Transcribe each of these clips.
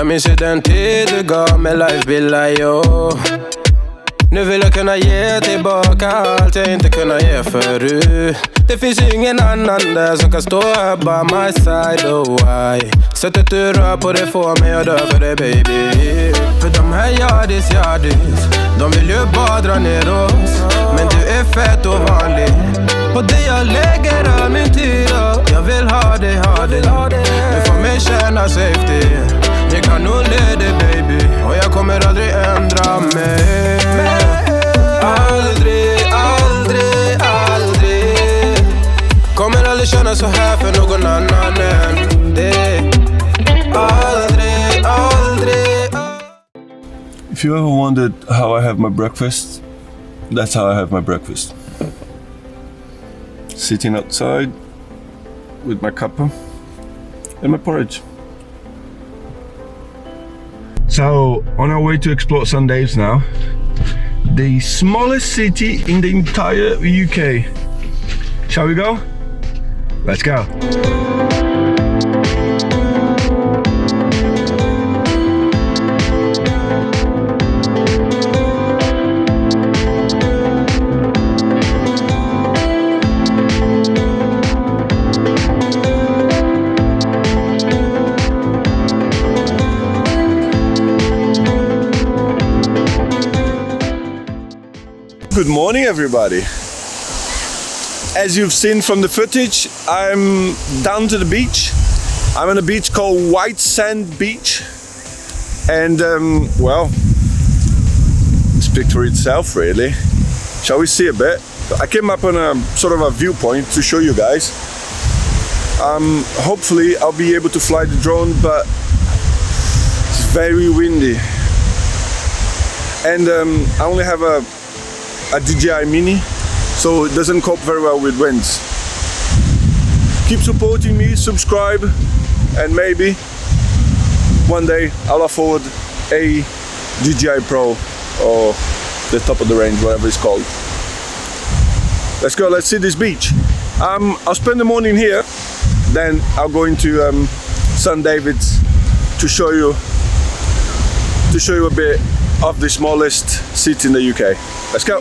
Jag minns ju den tid du gav mig life billar, yo. Nu vill jag kunna ge tillbaka allt jag inte kunnat ge förut. Det finns ju ingen annan där som kan stå här by my side, oh why. Sättet du rör på det får mig att dö för det, baby. För de här yardis, de vill ju bara dra ner oss. Men du är fett och vanlig på det jag lägger all min tid och jag vill ha det. Du får mig känna safety. Det kan nog leda, baby. Och jag kommer aldrig ändra mig. Aldrig kommer aldrig känna så här för någon annan än dig. Aldrig. If you ever wondered how I have my breakfast, that's how I have my breakfast. Sitting outside with my cuppa and my porridge. So, on our way to explore St David's now. The smallest city in the entire UK. Shall we go? Let's go. Good morning, everybody. As you've seen from the footage, I'm down to the beach. I'm on a beach called White Sand Beach. And, well, it speaks for itself, really. Shall we see a bit? I came up on a sort of a viewpoint to show you guys. Hopefully I'll be able to fly the drone, but it's very windy. And I only have a DJI Mini, so it doesn't cope very well with winds. Keep supporting me, subscribe, and maybe one day I'll afford a DJI Pro or the top of the range, whatever it's called. Let's go, let's see this beach. I'll spend the morning here, then I'll go into St David's to show you a bit of the smallest city in the UK. Let's go.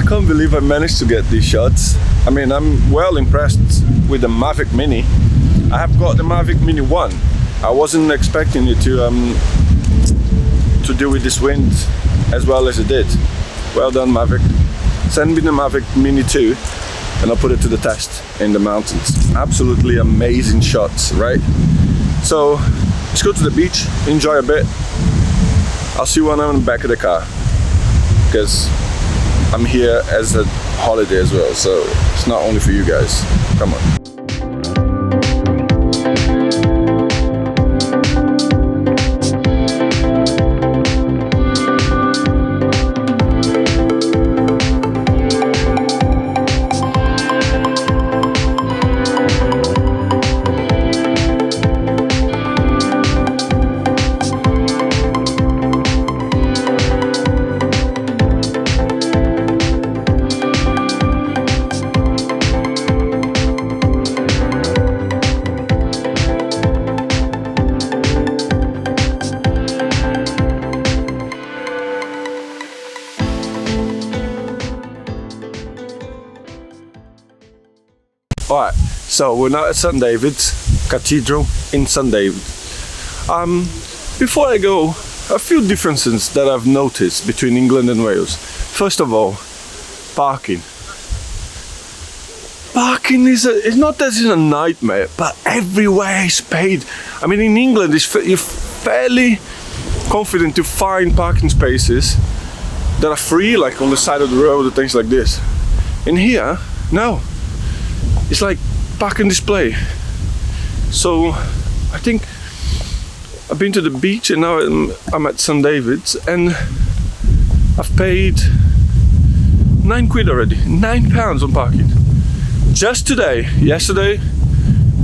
I believe I managed to get these shots. I mean, I'm well impressed with the Mavic Mini. I have got the Mavic Mini 1. I wasn't expecting it to deal with this wind as well as it did. Well done, Mavic. Send me the Mavic Mini 2 and I'll put it to the test in the mountains. Absolutely amazing shots, right? So let's go to the beach, enjoy a bit. I'll see you when I'm in the back of the car, because I'm here as a holiday as well, so it's not only for you guys. Come on. Alright, so we're now at St David's Cathedral in St David. Before I go, a few differences that I've noticed between England and Wales. First of all, parking. Parking is not that it's a nightmare, but everywhere is paid. I mean, in England, you're fairly confident to find parking spaces that are free, like on the side of the road or things like this. In here, no. It's like park and display. So I think I've been to the beach and now I'm at St. David's and I've paid £9 already, £9 on parking. Just today. Yesterday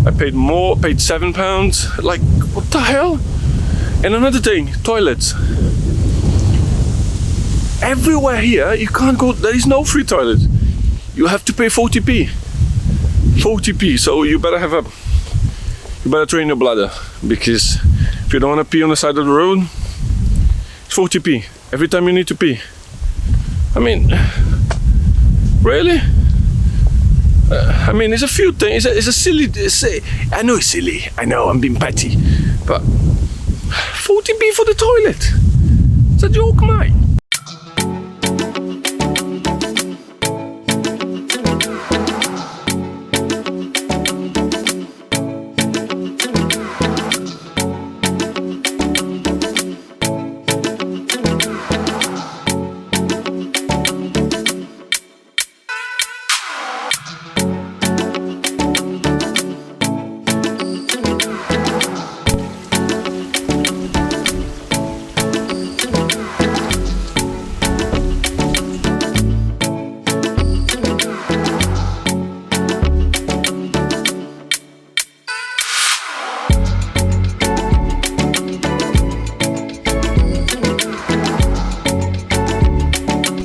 I paid more, paid £7. Like, what the hell? And another thing, toilets. Everywhere here you can't go, there is no free toilet. You have to pay 40p. 40p, so you better train your bladder, because if you don't want to pee on the side of the road, it's 40p every time you need to pee. I mean, really? I mean, it's a few things. It's a silly. I know it's silly. I know I'm being petty, but 40p for the toilet. It's a joke, mate.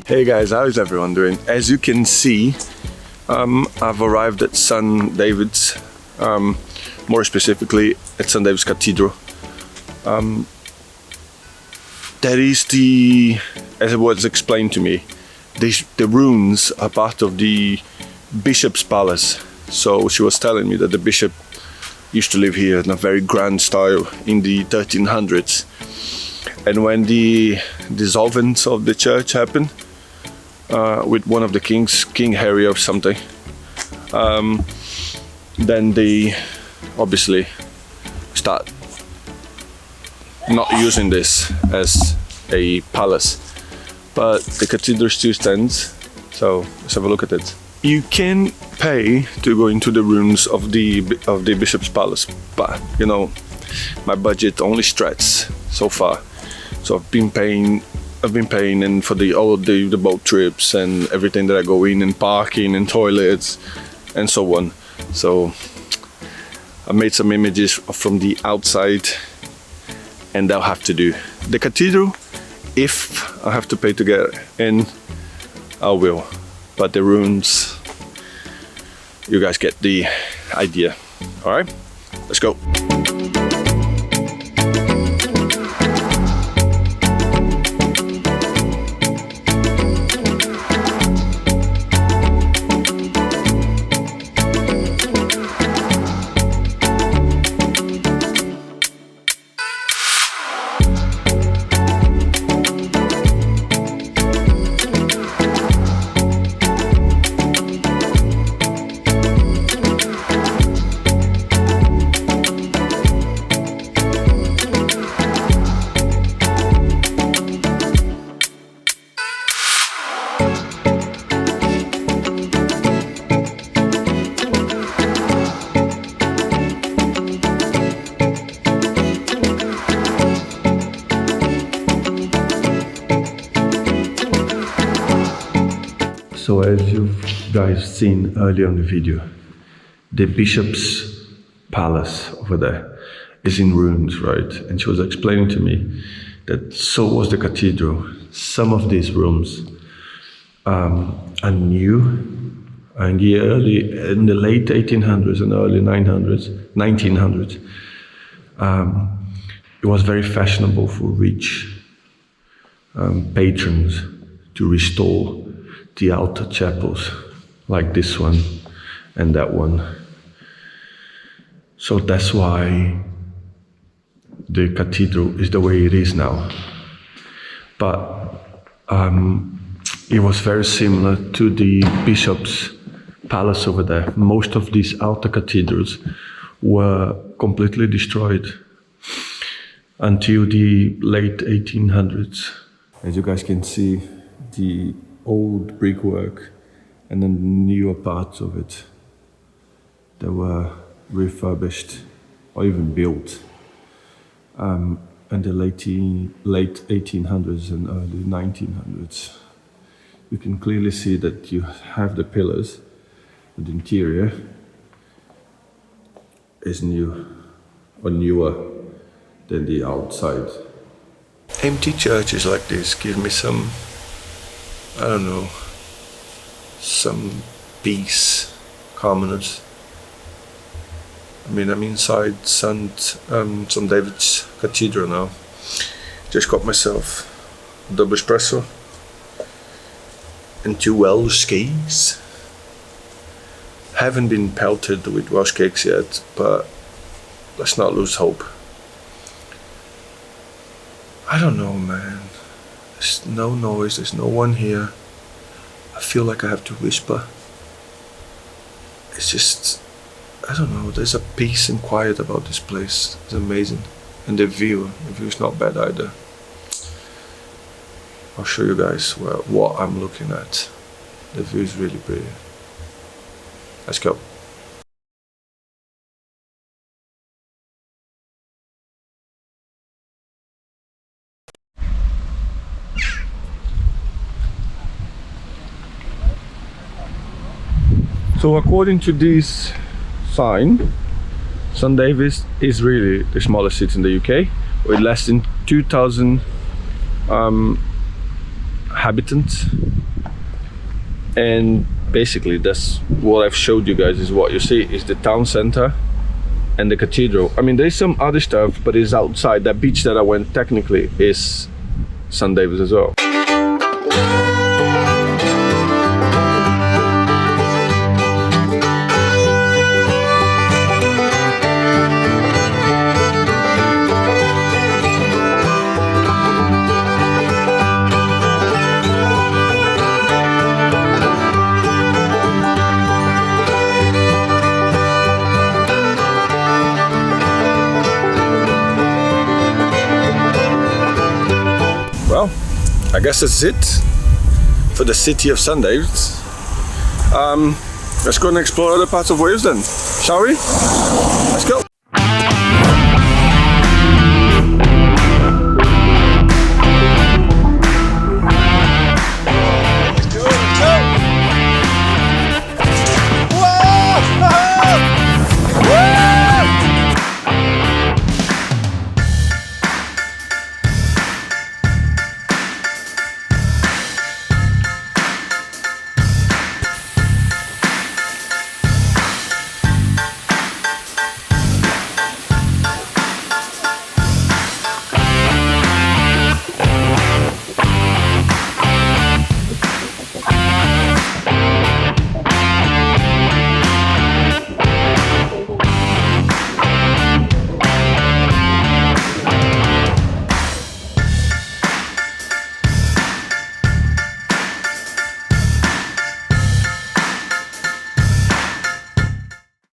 Hey guys, how is everyone doing? As you can see, I've arrived at St. David's, more specifically at St. David's Cathedral. That is as it was explained to me, the rooms are part of the bishop's palace. So she was telling me that the bishop used to live here in a very grand style in the 1300s. And when the dissolvence of the church happened, with one of the kings, King Harry or something, then they obviously start not using this as a palace, but the cathedral still stands. So let's have a look at it. You can pay to go into the rooms of the bishop's palace, but you know, my budget only stretches so far. So I've been paying and for the boat trips and everything that I go in, and parking and toilets and so on. So I made some images from the outside, and that'll have to do. The cathedral, if I have to pay to get in, I will. But the rooms, you guys get the idea. All right, let's go. So as you guys seen earlier in the video, the bishop's palace over there is in ruins, right? And she was explaining to me that so was the cathedral. Some of these rooms are new, and in the late 1800s and early 1900s, it was very fashionable for rich patrons to restore the outer chapels, like this one and that one. So that's why the cathedral is the way it is now. But it was very similar to the bishop's palace over there. Most of these outer cathedrals were completely destroyed until the late 1800s. As you guys can see, the old brickwork and then newer parts of it that were refurbished or even built in the late 1800s and early 1900s. You can clearly see that you have the pillars, but the interior is new or newer than the outside. Empty churches like this give me some, I don't know, some peace, calmness. I mean, I'm inside St. David's Cathedral now. Just got myself a double espresso and 2 Welsh cakes. Haven't been pelted with Welsh cakes yet, but let's not lose hope. I don't know, man. There's no noise, there's no one here. I feel like I have to whisper. It's just, I don't know, there's a peace and quiet about this place. It's amazing. And the view is not bad either. I'll show you guys what I'm looking at. The view is really pretty. Let's go. So according to this sign, St. David's is really the smallest city in the UK, with less than 2,000 inhabitants. And basically that's what I've showed you guys, is what you see is the town center and the cathedral. I mean, there's some other stuff, but it's outside. That beach that I went technically is St. David's as well. Well, I guess that's it for the city of St. David's. Let's go and explore other parts of Wales then, shall we? Let's go.